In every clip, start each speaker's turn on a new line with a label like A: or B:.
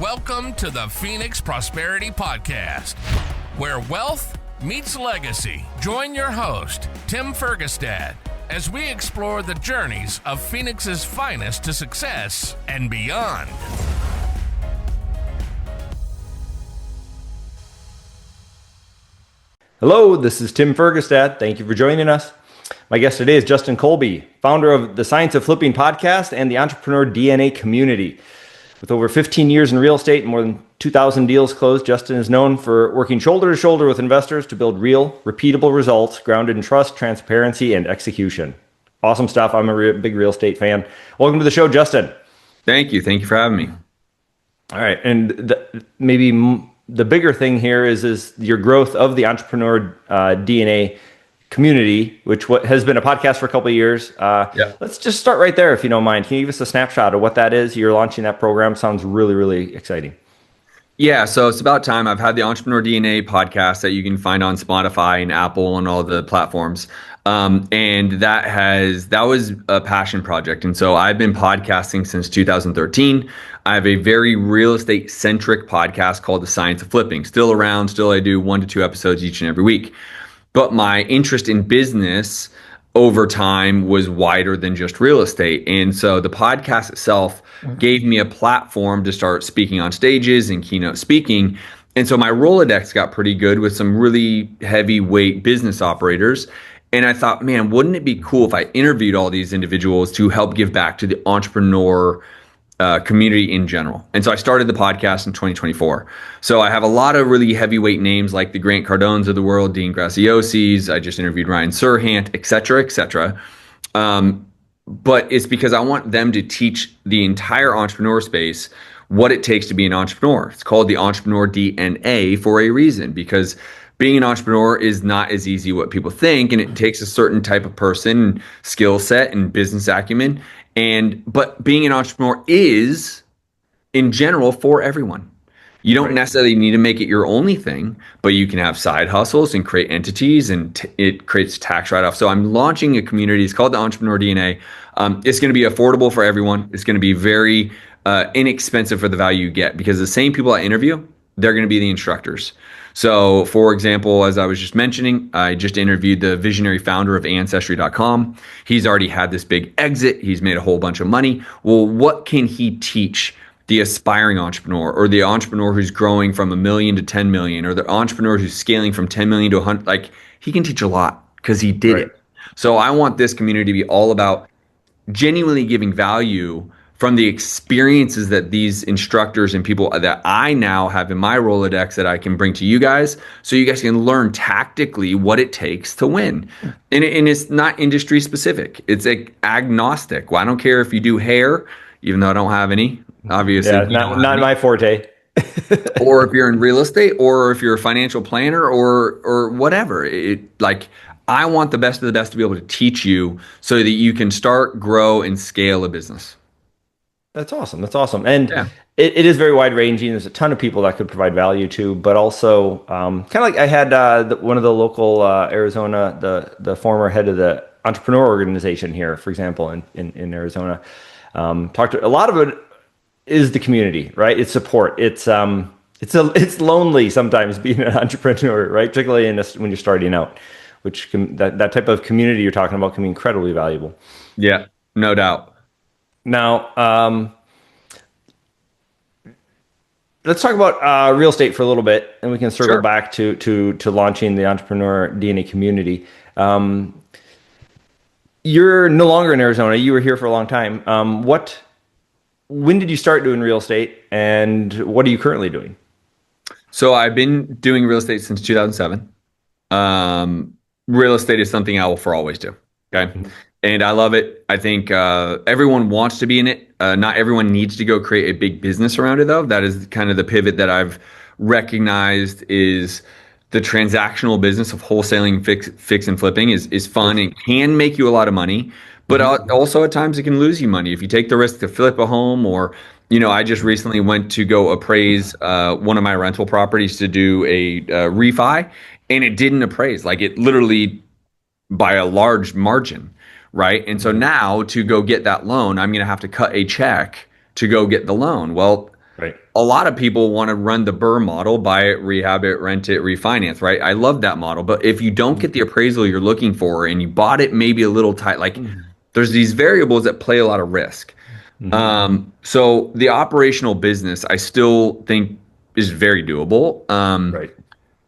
A: Welcome to the Phoenix Prosperity Podcast, where wealth meets legacy. Join your host, Tim Fergestad, as we explore the journeys of Phoenix's finest to success and beyond.
B: Hello, this is Tim Fergestad. Thank you for joining us. My guest today is Justin Colby, founder of the Science of Flipping podcast and the Entrepreneur DNA community. With over 15 years in real estate and more than 2,000 deals closed, Justin is known for working shoulder to shoulder with investors to build real, repeatable results grounded in trust, transparency, and execution. Awesome stuff. I'm a big real estate fan. Welcome to the show, Justin.
C: Thank you. Thank you for having me.
B: All right. And the bigger thing here is your growth of the Entrepreneur DNA community, which has been a podcast for a couple of years. Let's just start right there, if you don't mind. Can you give us a snapshot of what that is? You're launching that program. Sounds really, really exciting.
C: Yeah, so it's about time. I've had the Entrepreneur DNA podcast that you can find on Spotify and Apple and all the platforms. And that was a passion project. And so I've been podcasting since 2013. I have a very real estate centric podcast called The Science of Flipping. Still around, still I do 1 to 2 episodes each and every week. But my interest in business over time was wider than just real estate. And so the podcast itself gave me a platform to start speaking on stages and keynote speaking. And so my Rolodex got pretty good with some really heavyweight business operators. And I thought, man, wouldn't it be cool if I interviewed all these individuals to help give back to the entrepreneur community in general? And so I started the podcast in 2024. So I have a lot of really heavyweight names like the Grant Cardones of the world, Dean Graciosis. I just interviewed Ryan Serhant, et cetera, et cetera. But it's because I want them to teach the entire entrepreneur space what it takes to be an entrepreneur. It's called the Entrepreneur DNA for a reason, because being an entrepreneur is not as easy what people think, and it takes a certain type of person, skill set, and business acumen. But being an entrepreneur is, in general, for everyone. You don't necessarily need to make it your only thing, but you can have side hustles and create entities, and it creates tax write-off. So I'm launching a community. It's called the Entrepreneur DNA. It's going to be affordable for everyone. It's going to be very inexpensive for the value you get, because the same people I interview, they're going to be the instructors. So, for example, as I was just mentioning, I just interviewed the visionary founder of Ancestry.com. He's already had this big exit. He's made a whole bunch of money. Well, what can he teach the aspiring entrepreneur, or the entrepreneur who's growing from 1 million to 10 million, or the entrepreneur who's scaling from 10 million to 100? Like, he can teach a lot because he did it. So I want this community to be all about genuinely giving value from the experiences that these instructors and people that I now have in my Rolodex that I can bring to you guys, so you guys can learn tactically what it takes to win. And it's not industry specific. It's like agnostic. Well, I don't care if you do hair, even though I don't have any, obviously.
B: Yeah, not my forte.
C: Or if you're in real estate, or if you're a financial planner, or whatever. I want the best of the best to be able to teach you so that you can start, grow, and scale a business.
B: That's awesome. And it is very wide ranging. There's a ton of people that could provide value to, but also kind of like I had one of the local Arizona, the former head of the entrepreneur organization here, for example, in Arizona, talked to. A lot of it is the community, right? It's support. It's lonely sometimes being an entrepreneur, right? Particularly when you're starting out, which that type of community you're talking about can be incredibly valuable.
C: Yeah, no doubt.
B: Now, let's talk about real estate for a little bit, and we can circle back to launching the Entrepreneur DNA community. You're no longer in Arizona. You were here for a long time. When did you start doing real estate, and what are you currently doing?
C: So I've been doing real estate since 2007. Real estate is something I will for always do. Okay. Mm-hmm. And I love it. I think everyone wants to be in it. Not everyone needs to go create a big business around it, though. That is kind of the pivot that I've recognized, is the transactional business of wholesaling, fix and flipping is fun and can make you a lot of money. But also at times it can lose you money if you take the risk to flip a home. Or, I just recently went to go appraise one of my rental properties to do a refi, and it didn't appraise. Like, it literally by a large margin. Right. And so now to go get that loan, I'm going to have to cut a check to go get the loan. Well,
B: Right.
C: A lot of people want to run the Burr model, buy it, rehab it, rent it, refinance, right? I love that model. But if you don't get the appraisal you're looking for and you bought it maybe a little tight, like
B: Mm-hmm.
C: there's these variables that play a lot of risk.
B: Mm-hmm.
C: So the operational business, I still think is very doable.
B: Right.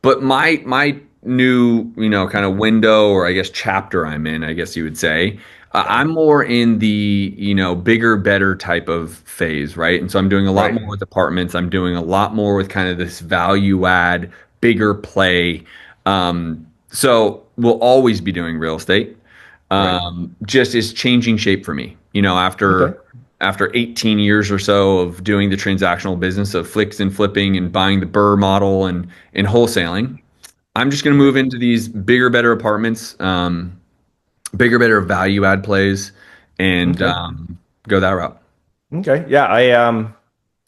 C: But my new, kind of window, or I guess chapter I'm in, I guess you would say,
B: Yeah.
C: I'm more in the, bigger, better type of phase, right? And so I'm doing a lot
B: Right.
C: more with apartments. I'm doing a lot more with kind of this value add, bigger play. So we'll always be doing real estate.
B: Right.
C: Just is changing shape for me.
B: Okay.
C: After 18 years or so of doing the transactional business of flicks and flipping and buying the Burr model and wholesaling, I'm just going to move into these bigger, better apartments, bigger, better value add plays, and
B: Okay.
C: go that route.
B: Okay. Yeah.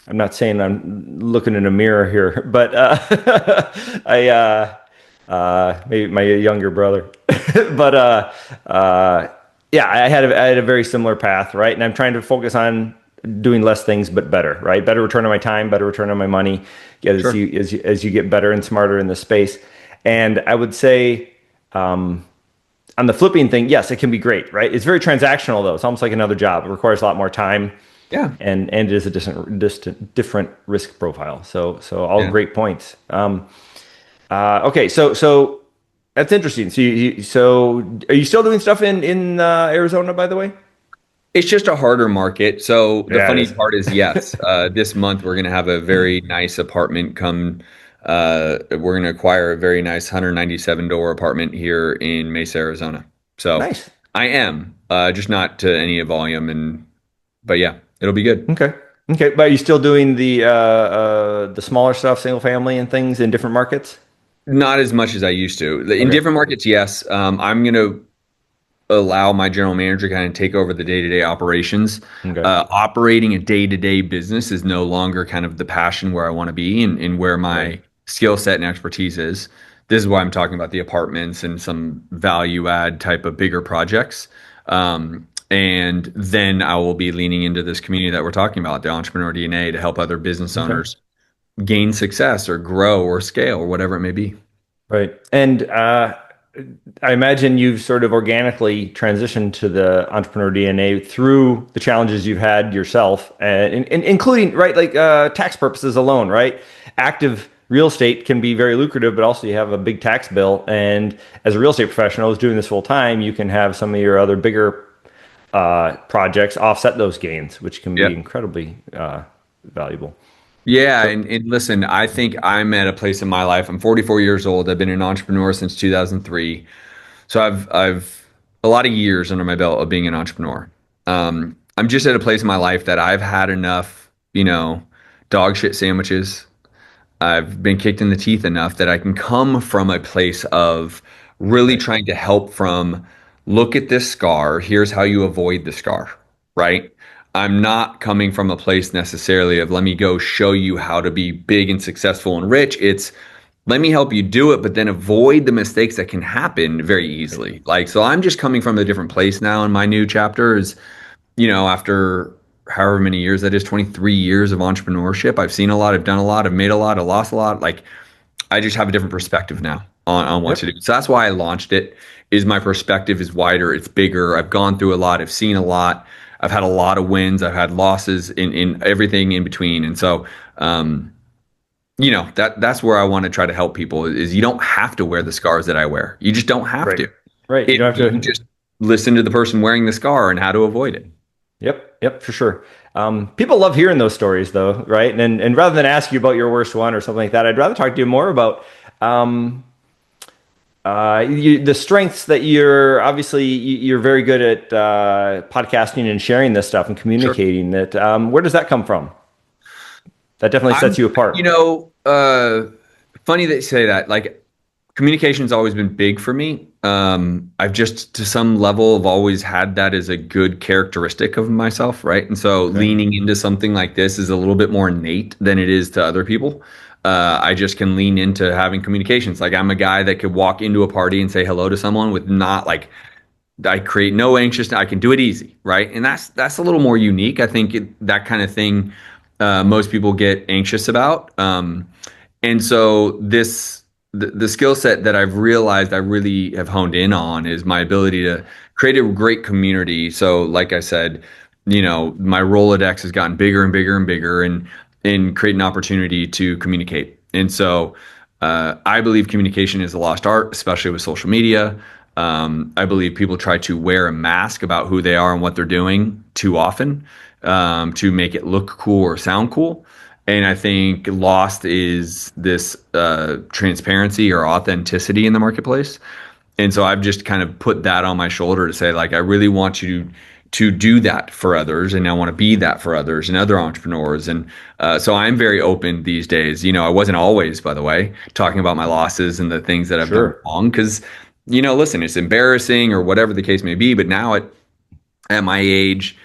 B: I'm not saying I'm looking in a mirror here, but maybe my younger brother, but yeah, I had a very similar path, right? And I'm trying to focus on doing less things but better, right? Better return on my time, better return on my money, as
C: Sure.
B: you get better and smarter in the space. And I would say, on the flipping thing, yes, it can be great, right? It's very transactional though. It's almost like another job. It requires a lot more time,
C: Yeah.
B: and it is a different risk profile. So all
C: Yeah.
B: great points. Okay, so that's interesting. So are you still doing stuff in Arizona, by the way?
C: It's just a harder market. So the
B: Yeah, it
C: funny
B: is.
C: part is, yes, this month we're going to have a very nice apartment come. We're going to acquire a very nice 197 door apartment here in Mesa, Arizona. So
B: Nice.
C: I am, just not to any volume, but yeah, it'll be good.
B: Okay. Okay, but are you still doing the smaller stuff, single family and things in different markets?
C: Not as much as I used to. In
B: Okay.
C: different markets, yes. I'm going to allow my general manager to kind of take over the day-to-day operations.
B: Okay.
C: Operating a day-to-day business is no longer kind of the passion where I want to be and where
B: Right.
C: my skill set and expertise is. This is why I'm talking about the apartments and some value add type of bigger projects. And then I will be leaning into this community that we're talking about, the entrepreneur DNA, to help other business
B: Okay.
C: owners gain success or grow or scale or whatever it may be.
B: Right. And I imagine you've sort of organically transitioned to the entrepreneur DNA through the challenges you've had yourself, and including, right, like tax purposes alone, right? Active real estate can be very lucrative, but also you have a big tax bill. And as a real estate professional who's doing this full time, you can have some of your other bigger projects offset those gains, which can be
C: Yeah.
B: incredibly valuable.
C: Yeah,
B: So
C: and listen, I think I'm at a place in my life. I'm 44 years old. I've been an entrepreneur since 2003. So I've a lot of years under my belt of being an entrepreneur. I'm just at a place in my life that I've had enough, dog shit sandwiches. I've been kicked in the teeth enough that I can come from a place of really
B: right,
C: trying to help from look at this scar, here's how you avoid the scar, right? I'm not coming from a place necessarily of let me go show you how to be big and successful and rich. It's let me help you do it, but then avoid the mistakes that can happen very
B: right,
C: easily. Like, so I'm just coming from a different place now in my new chapter is, after however many years that is, 23 years of entrepreneurship, I've seen a lot, I've done a lot, I've made a lot, I've lost a lot. Like, I just have a different perspective now on what to
B: yep,
C: do. So that's why I launched it, is my perspective is wider, it's bigger. I've gone through a lot, I've seen a lot, I've had a lot of wins, I've had losses in everything in between. And so that's where I want to try to help people is you don't have to wear the scars that I wear. You just don't have
B: right,
C: to.
B: right. You don't
C: You
B: have
C: can
B: to.
C: just listen to the person wearing the scar and how to avoid it.
B: Yep, yep, for sure. People love hearing those stories, though, right? And rather than ask you about your worst one or something like that, I'd rather talk to you more about um, the strengths that you're very good at podcasting and sharing this stuff and
C: Sure.
B: communicating. That where does that come from? That definitely sets
C: I'm,
B: you apart.
C: funny that you say that. Like, communication's always been big for me. I've just, to some level, have always had that as a good characteristic of myself, right? And so
B: Okay.
C: leaning into something like this is a little bit more innate than it is to other people. I just can lean into having communications. Like, I'm a guy that could walk into a party and say hello to someone with not like I create no anxiousness. I can do it easy, right? And that's a little more unique. I think that kind of thing most people get anxious about. And so the skill set that I've realized I really have honed in on is my ability to create a great community. So like I said, my Rolodex has gotten bigger and bigger and bigger, and create an opportunity to communicate. And so I believe communication is a lost art, especially with social media. I believe people try to wear a mask about who they are and what they're doing too often, to make it look cool or sound cool. And I think lost is this transparency or authenticity in the marketplace. And so I've just kind of put that on my shoulder to say, like, I really want you to do that for others, and I want to be that for others and other entrepreneurs. And so I'm very open these days. I wasn't always, by the way, talking about my losses and the things that I've done wrong, because listen, it's embarrassing or whatever the case may be. But now at my age,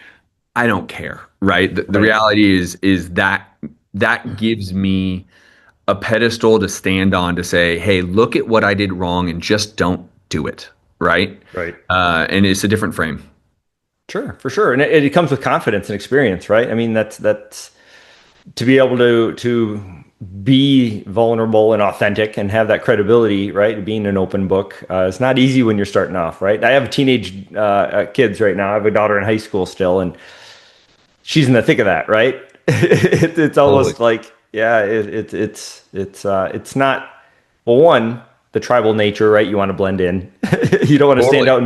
C: I don't care, right? The reality is that gives me a pedestal to stand on to say, hey, look at what I did wrong and just don't do it, right?
B: Right.
C: And it's a different frame.
B: Sure, for sure. And it comes with confidence and experience, right? I mean, that's to be able to be vulnerable and authentic and have that credibility, right? Being an open book. It's not easy when you're starting off, right? I have teenage kids right now. I have a daughter in high school still, and she's in the thick of that, right? It's almost like, yeah, it's not, well, one, the tribal nature, right? You want to blend in. You don't want to stand out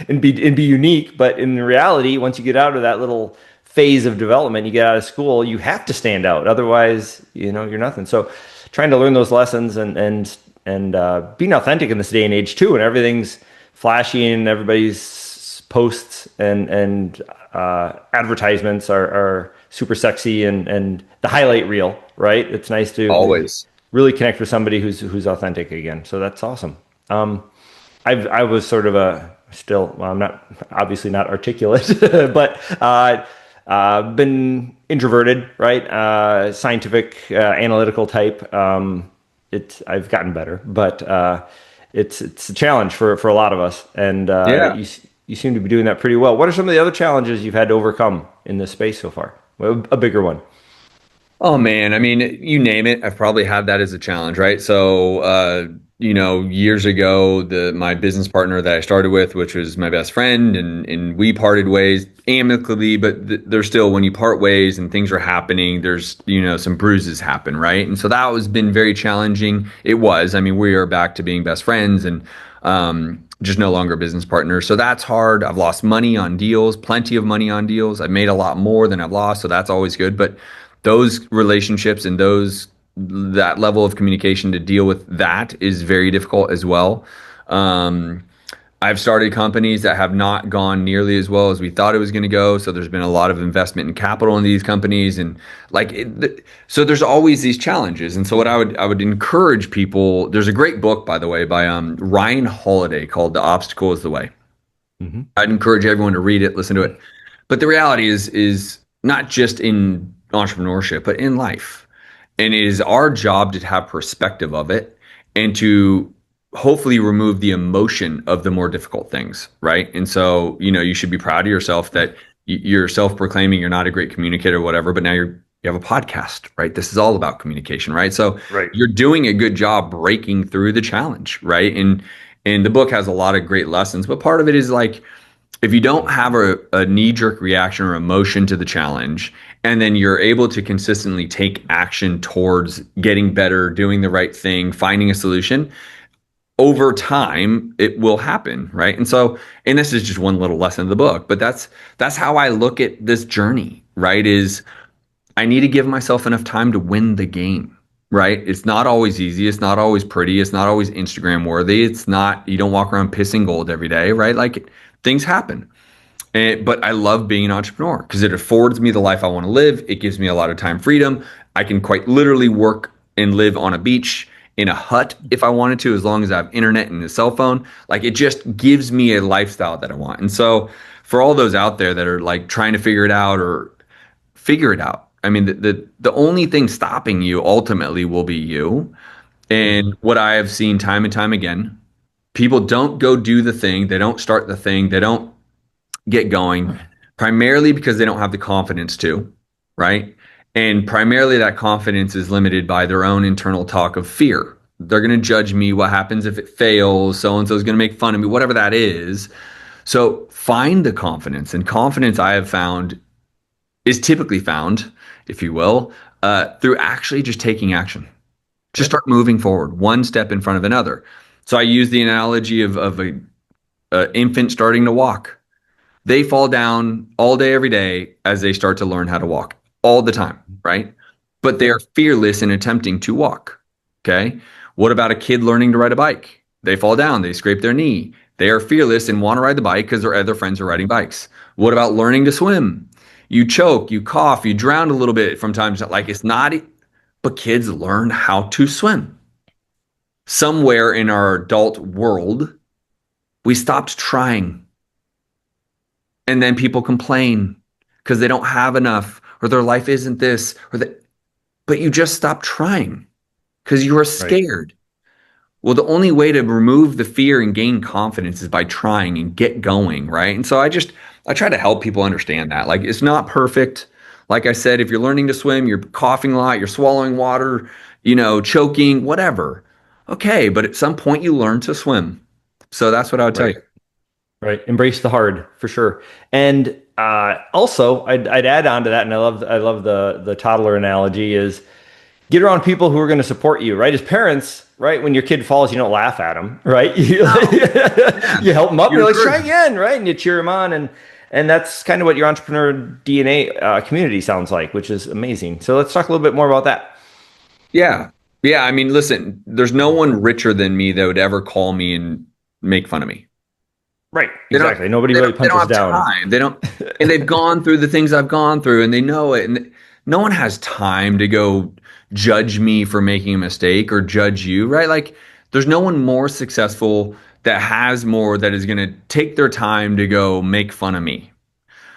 B: and be unique. But in reality, once you get out of that little phase of development, you get out of school, you have to stand out. Otherwise, you're nothing. So trying to learn those lessons and being authentic in this day and age too, and everything's flashy and everybody's posts and advertisements are super sexy and the highlight reel, right? It's nice to
C: always
B: really connect with somebody who's authentic again. So that's awesome. I was sort of I'm not obviously not articulate, but been introverted, right? Scientific, analytical type. I've gotten better, but it's a challenge for a lot of us. And you seem to be doing that pretty well. What are some of the other challenges you've had to overcome in this space so far? Well, a bigger one.
C: Oh man, I mean, you name it, I've probably had that as a challenge, right? So, years ago, my business partner that I started with, which was my best friend, and we parted ways amicably, but there's still, when you part ways and things are happening, there's, some bruises happen, right? And so that has been very challenging. It was, I mean, we are back to being best friends and just no longer business partners. So that's hard. I've lost money on deals, plenty of money on deals. I've made a lot more than I've lost, so that's always good. But those relationships and that level of communication to deal with that is very difficult as well. I've started companies that have not gone nearly as well as we thought it was going to go. So there's been a lot of investment in capital in these companies, and so there's always these challenges. And so what I would encourage people. There's a great book, by the way, by Ryan Holiday called "The Obstacle Is the Way." Mm-hmm. I'd encourage everyone to read it, listen to it. But the reality is not just in entrepreneurship, but in life. And it is our job to have perspective of it and to hopefully remove the emotion of the more difficult things, right? And so, you should be proud of yourself that you're self-proclaiming you're not a great communicator or whatever, but now you have a podcast, right? This is all about communication, right? So You're doing a good job breaking through the challenge, right? And the book has a lot of great lessons, but part of it is like, if you don't have a knee-jerk reaction or emotion to the challenge, and then you're able to consistently take action towards getting better, doing the right thing, finding a solution, over time, it will happen, right? And so, and this is just one little lesson of the book, but that's how I look at this journey, right? Is I need to give myself enough time to win the game, right? It's not always easy. It's not always pretty. It's not always Instagram worthy. It's not, you don't walk around pissing gold every day, right? Like, things happen. But I love being an entrepreneur because it affords me the life I want to live. It gives me a lot of time freedom. I can quite literally work and live on a beach in a hut if I wanted to, as long as I have internet and a cell phone. Like, it just gives me a lifestyle that I want. And so for all those out there that are like trying to figure it out, or figure it out, I mean, the only thing stopping you ultimately will be you. And what I have seen time and time again, people don't go do the thing. They don't start the thing. They don't get going, primarily because they don't have the confidence to, right? And primarily that confidence is limited by their own internal talk of fear. They're going to judge me. What happens if it fails? So-and-so is going to make fun of me, whatever that is. So find the confidence. And confidence, I have found, is typically found, if you will, through actually just taking action. Just start moving forward, one step in front of another. So I use the analogy of a infant starting to walk. They fall down all day, every day as they start to learn how to walk all the time, right? But they are fearless in attempting to walk. Okay. What about a kid learning to ride a bike? They fall down, they scrape their knee. They are fearless and want to ride the bike because their other friends are riding bikes. What about learning to swim? You choke, you cough, you drown a little bit from time to time. Like it's not, but kids learn how to swim. Somewhere in our adult world, we stopped trying. And then people complain because they don't have enough or their life isn't this or that. But you just stopped trying because you were scared. Right. Well, the only way to remove the fear and gain confidence is by trying and get going, right? And so I try to help people understand that. Like it's not perfect. Like I said, if you're learning to swim, you're coughing a lot, you're swallowing water, choking, whatever. Okay, but at some point you learn to swim. So that's what I would tell you.
B: Right. Embrace the hard for sure. And also I'd add on to that. And I love the toddler analogy is get around people who are going to support you, right? As parents, right? When your kid falls, you don't laugh at them, right? You help them up. You're like, try again, right? And you cheer them on. And that's kind of what your entrepreneur DNA community sounds like, which is amazing. So let's talk a little bit more about that.
C: Yeah. Yeah. I mean, listen, there's no one richer than me that would ever call me and make fun of me.
B: Right. Exactly. Nobody really punches down.
C: Time. They don't, and they've gone through the things I've gone through and they know it. And no one has time to go judge me for making a mistake or judge you, right? Like there's no one more successful that has more that is going to take their time to go make fun of me.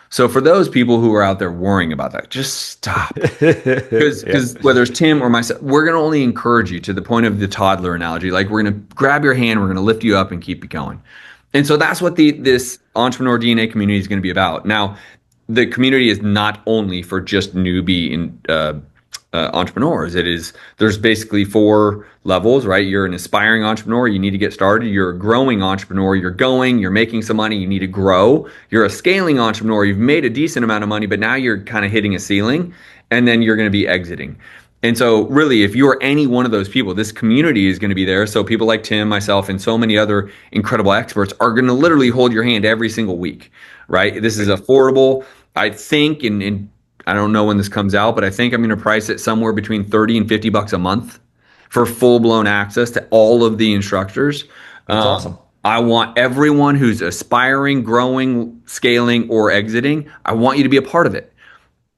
C: So for those people who are out there worrying about that, just stop. Because whether it's Tim or myself, we're going to only encourage you to the point of the toddler analogy. Like we're going to grab your hand, we're going to lift you up and keep you going. And so that's what this entrepreneur DNA community is going to be about. Now, the community is not only for just newbie entrepreneurs. There's basically 4 levels, right? You're an aspiring entrepreneur. You need to get started. You're a growing entrepreneur. You're making some money. You need to grow. You're a scaling entrepreneur. You've made a decent amount of money, but now you're kind of hitting a ceiling and then you're going to be exiting. And so really, if you are any one of those people, this community is going to be there. So people like Tim, myself, and so many other incredible experts are going to literally hold your hand every single week, right? This is affordable. I think, and I don't know when this comes out, but I think I'm going to price it somewhere between 30 and 50 bucks a month for full-blown access to all of the instructors.
B: That's awesome.
C: I want everyone who's aspiring, growing, scaling, or exiting, I want you to be a part of it.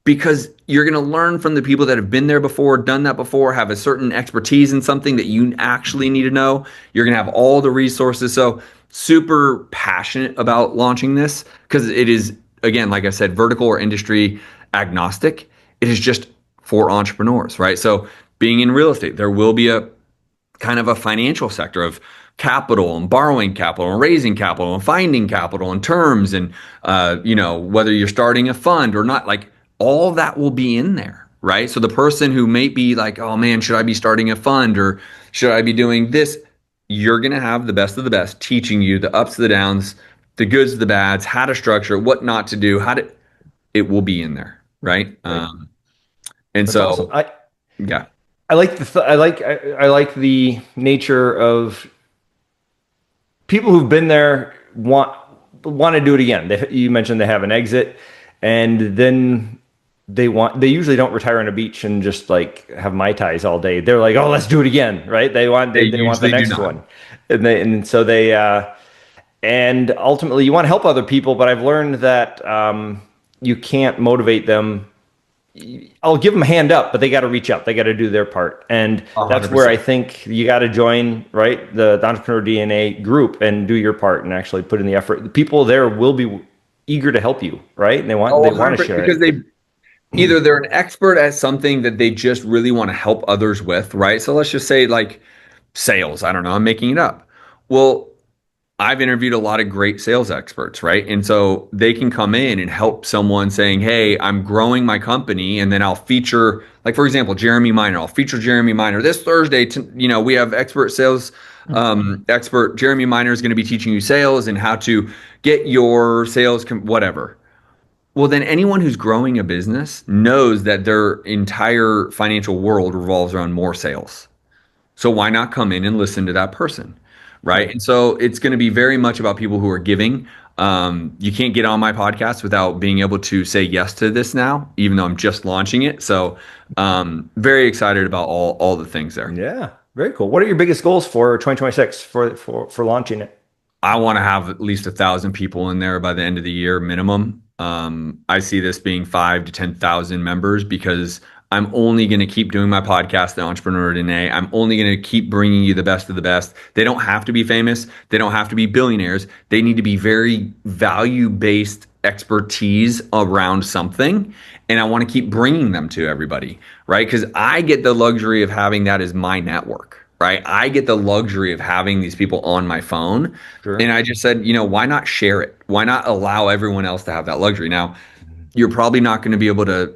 C: Because you're going to learn from the people that have been there before, done that before, have a certain expertise in something that you actually need to know. You're going to have all the resources. So super passionate about launching this because it is, again, like I said, vertical or industry agnostic. It is just for entrepreneurs, right? So being in real estate, there will be a kind of a financial sector of capital and borrowing capital and raising capital and finding capital and terms and, whether you're starting a fund or not, like, all that will be in there, right? So the person who may be like, oh man, should I be starting a fund or should I be doing this? You're going to have the best of the best teaching you the ups, the downs, the goods, the bads, how to structure, what not to do, it will be in there, right? And
B: that's
C: so,
B: awesome.
C: yeah.
B: I like the nature of people who've been there want to do it again. You mentioned they have an exit and then they usually don't retire on a beach and just like have Mai Tais all day. They're like, oh, let's do it again, right? They want the next one, and ultimately you want to help other people. But I've learned that you can't motivate them. I'll give them a hand up, but they got to reach up. They got to do their part, and 100%. That's where I think you got to join, right, the Entrepreneur DNA group and do your part and actually put in the effort. The people there will be eager to help you, right? And they want to share
C: because
B: it.
C: Either they're an expert at something that they just really want to help others with, right? So let's just say like sales. I don't know. I'm making it up. Well, I've interviewed a lot of great sales experts, right? And so they can come in and help someone saying, hey, I'm growing my company. And then I'll feature, like, for example, Jeremy Miner. I'll feature Jeremy Miner this Thursday. We have expert sales expert. Jeremy Miner is going to be teaching you sales and how to get your sales, whatever. Well, then anyone who's growing a business knows that their entire financial world revolves around more sales. So why not come in and listen to that person? Right.
B: Right.
C: And so it's going to be very much about people who are giving. You can't get on my podcast without being able to say yes to this now, even though I'm just launching it. So very excited about all the things there.
B: Yeah. Very cool. What are your biggest goals for 2026 for launching it?
C: I want to have at least 1,000 people in there by the end of the year minimum. I see this being 5 to 10,000 members because I'm only going to keep doing my podcast, The Entrepreneur DNA. I'm only going to keep bringing you the best of the best. They don't have to be famous. They don't have to be billionaires. They need to be very value-based expertise around something. And I want to keep bringing them to everybody, right? Because I get the luxury of having that as my network. Right. I get the luxury of having these people on my phone.
B: Sure.
C: And I just said, why not share it? Why not allow everyone else to have that luxury? Now, you're probably not going to be able to,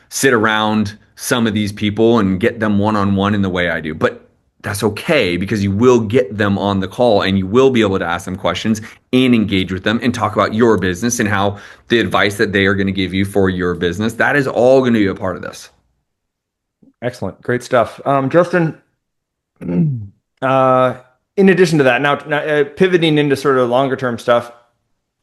C: sit around some of these people and get them one-on-one in the way I do. But that's okay because you will get them on the call and you will be able to ask them questions and engage with them and talk about your business and how the advice that they are going to give you for your business, that is all going to be a part of this.
B: Excellent. Great stuff. Justin, in addition to that, now pivoting into sort of longer term stuff,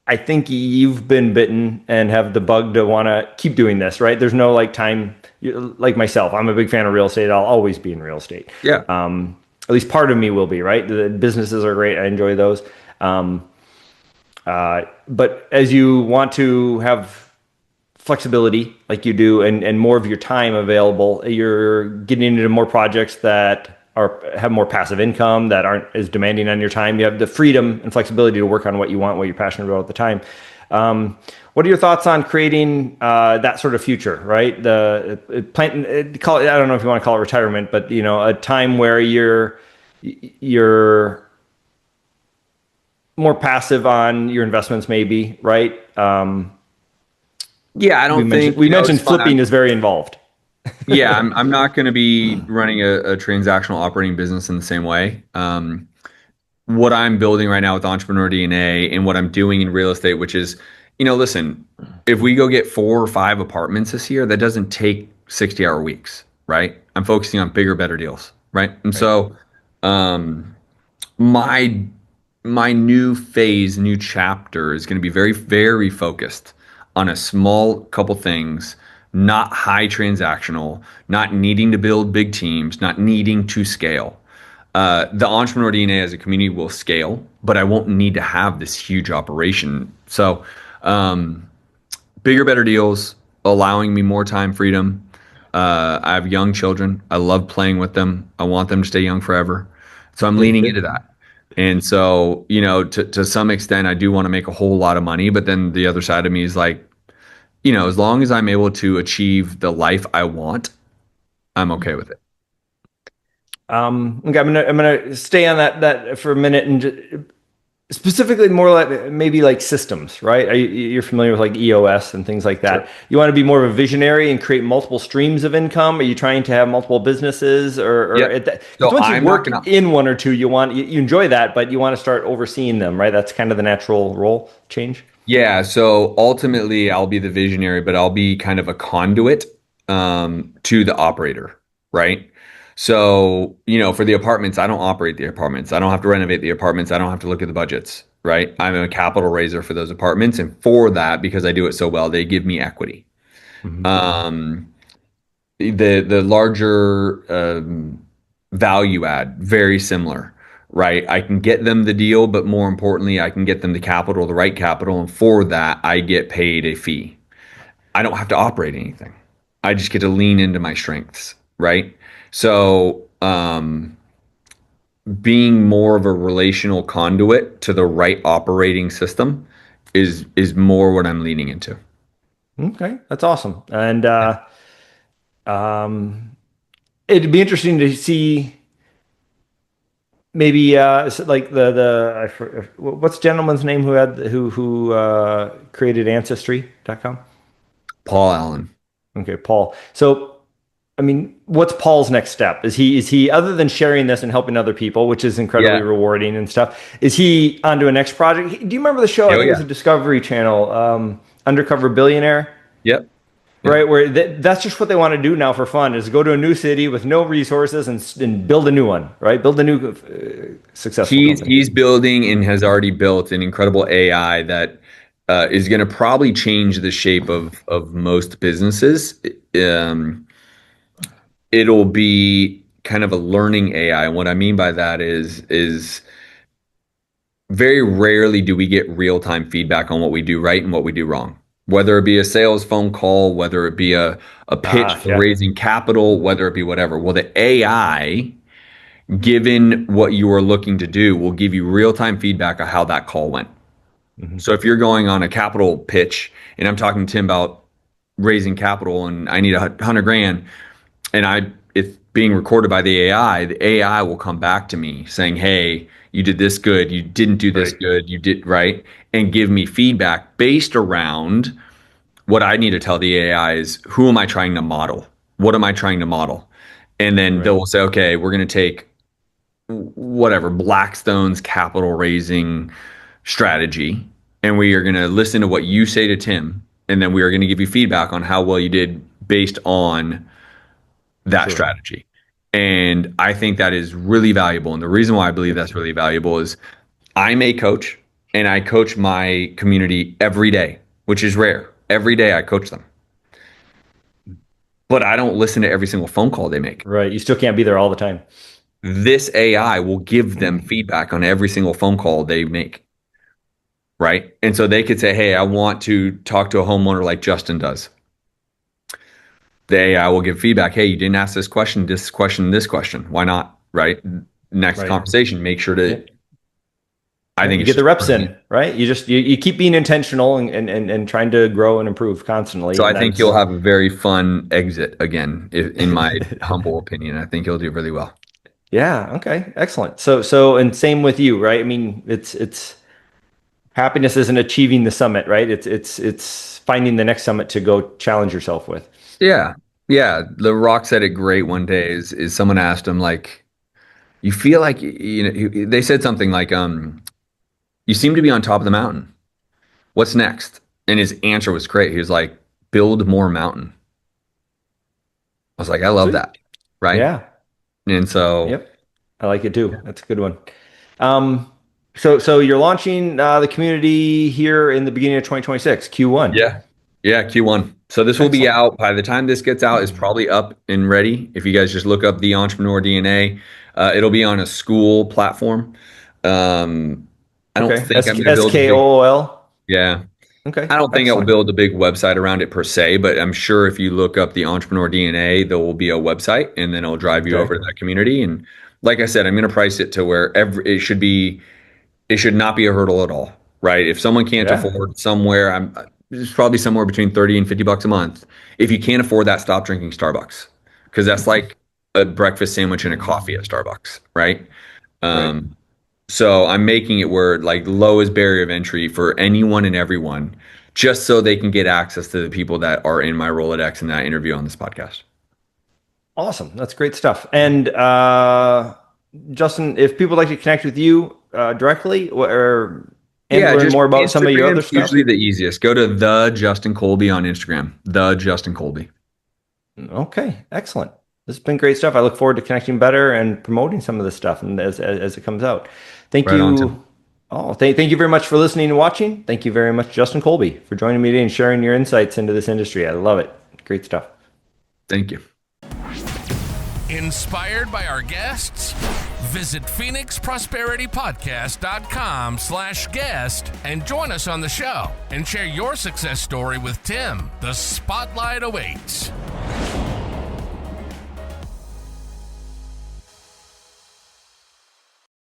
B: I think you've been bitten and have the bug to want to keep doing this, right? There's no time, like myself, I'm a big fan of real estate. I'll always be in real estate.
C: Yeah.
B: At least part of me will be, right? The businesses are great. I enjoy those. But as you want to have flexibility like you do and more of your time available, you're getting into more projects that have more passive income, that aren't as demanding on your time. You have the freedom and flexibility to work on what you want, what you're passionate about at the time. What are your thoughts on creating that sort of future, right? Call it, I don't know if you want to call it retirement, but a time where you're more passive on your investments, maybe, right?
C: Yeah, I don't think
B: we mentioned flipping is very involved.
C: Yeah, I'm not going to be running a transactional operating business in the same way. What I'm building right now with Entrepreneur DNA and what I'm doing in real estate, which is, listen, if we go get 4 or 5 apartments this year, that doesn't take 60-hour weeks, right? I'm focusing on bigger, better deals, right? And so, my new phase, new chapter is going to be very, very focused on a small couple things, not high transactional, not needing to build big teams, not needing to scale. The Entrepreneur DNA as a community will scale, but I won't need to have this huge operation. So bigger, better deals, allowing me more time freedom. I have young children. I love playing with them. I want them to stay young forever. So I'm leaning into that. And so, to some extent, I do want to make a whole lot of money. But then the other side of me is like, as long as I'm able to achieve the life I want, I'm okay with it.
B: Okay, I'm gonna stay on that for a minute and specifically more like maybe like systems, right? You're familiar with like EOS and things like that. Sure. You want to be more of a visionary and create multiple streams of income? Are you trying to have multiple businesses or
C: Yep.
B: once you work in one or two, you enjoy that, but you want to start overseeing them, right? That's kind of the natural role change.
C: Yeah. So ultimately I'll be the visionary, but I'll be kind of a conduit to the operator, right? So, for the apartments, I don't operate the apartments. I don't have to renovate the apartments. I don't have to look at the budgets, right? I'm a capital raiser for those apartments. And for that, because I do it so well, they give me equity. Mm-hmm. The larger value add, very similar, right? I can get them the deal, but more importantly, I can get them the capital, the right capital. And for that, I get paid a fee. I don't have to operate anything. I just get to lean into my strengths, right? So, being more of a relational conduit to the right operating system is more what I'm leaning into.
B: Okay, that's awesome. And it'd be interesting to see maybe like what's the gentleman's name who created Ancestry.com?
C: Paul Allen.
B: Okay, Paul. So, I mean, what's Paul's next step? Is he other than sharing this and helping other people, which is incredibly rewarding and stuff? Is he onto a next project? Do you remember the show? I think it was a Discovery Channel, Undercover Billionaire.
C: Yep.
B: Right, where that's just what they want to do now for fun, is go to a new city with no resources and build a new one, right? Build a new successful company.
C: He's building and has already built an incredible AI that is going to probably change the shape of most businesses. It'll be kind of a learning AI. And what I mean by that is very rarely do we get real-time feedback on what we do right and what we do wrong. Whether it be a sales phone call, whether it be a pitch for raising capital, whether it be whatever. Well, the AI, given what you are looking to do, will give you real-time feedback on how that call went. Mm-hmm. So if you're going on a capital pitch and I'm talking to Tim about raising capital and I need $100,000 and it's being recorded by the AI will come back to me saying, hey, you did this good, you didn't do this good, you did right, and give me feedback based around what I need to tell the AI is, who am I trying to model? What am I trying to model? And then they'll say, okay, we're going to take whatever, Blackstone's capital raising strategy, and we are going to listen to what you say to Tim, and then we are going to give you feedback on how well you did based on that strategy. And I think that is really valuable. And the reason why I believe that's really valuable is I'm a coach and I coach my community every day, which is rare. Every day I coach them. But I don't listen to every single phone call they make.
B: Right. You still can't be there all the time.
C: This AI will give them feedback on every single phone call they make. Right. And so they could say, hey, I want to talk to a homeowner like Justin does. The AI will give feedback. Hey, you didn't ask this question, this question, this question. Why not? Right. Next conversation, make sure to. I think
B: you get the reps in, right? You keep being intentional and trying to grow and improve constantly.
C: So I think you'll have a very fun exit again, in my humble opinion. I think you'll do really well.
B: Yeah. Okay. Excellent. So and same with you, right? I mean, it's happiness isn't achieving the summit, right? It's finding the next summit to go challenge yourself with.
C: Yeah. The Rock said it great one day. Is someone asked him, like, you feel like, they said something like, you seem to be on top of the mountain. What's next? And his answer was great. He was like, build more mountain. I was like, I love that. Right.
B: Yeah.
C: And so.
B: Yep. I like it too. That's a good one. So you're launching the community here in the beginning of 2026, Q1.
C: Yeah, Q1. So this will be out by the time this gets out. It's probably up and ready. If you guys just look up the Entrepreneur DNA, it'll be on a school platform. I don't think I'm going to build
B: SKOOL.
C: Yeah.
B: Okay.
C: I don't think I'll build a big website around it per se, but I'm sure if you look up the Entrepreneur DNA, there will be a website, and then it'll drive you over to that community. And like I said, I'm going to price it to where it should not be a hurdle at all, right? If someone can't afford somewhere, it's probably somewhere between $30 and $50 a month. If you can't afford that, stop drinking Starbucks, because that's like a breakfast sandwich and a coffee at Starbucks, right? So I'm making it where like lowest barrier of entry for anyone and everyone, just so they can get access to the people that are in my Rolodex and that I interview on this podcast.
B: Awesome. That's great stuff. And Justin, if people would like to connect with you directly or learn more about some of your other stuff.
C: Usually the easiest. Go to the Justin Colby on Instagram. The Justin Colby.
B: Okay, excellent. This has been great stuff. I look forward to connecting better and promoting some of this stuff and as it comes out. Thank you. Thank you very much for listening and watching. Thank you very much, Justin Colby, for joining me today and sharing your insights into this industry. I love it. Great stuff.
C: Thank you.
A: Inspired by our guests? Visit PhoenixProsperityPodcast.com/guest and join us on the show and share your success story with Tim. The spotlight awaits.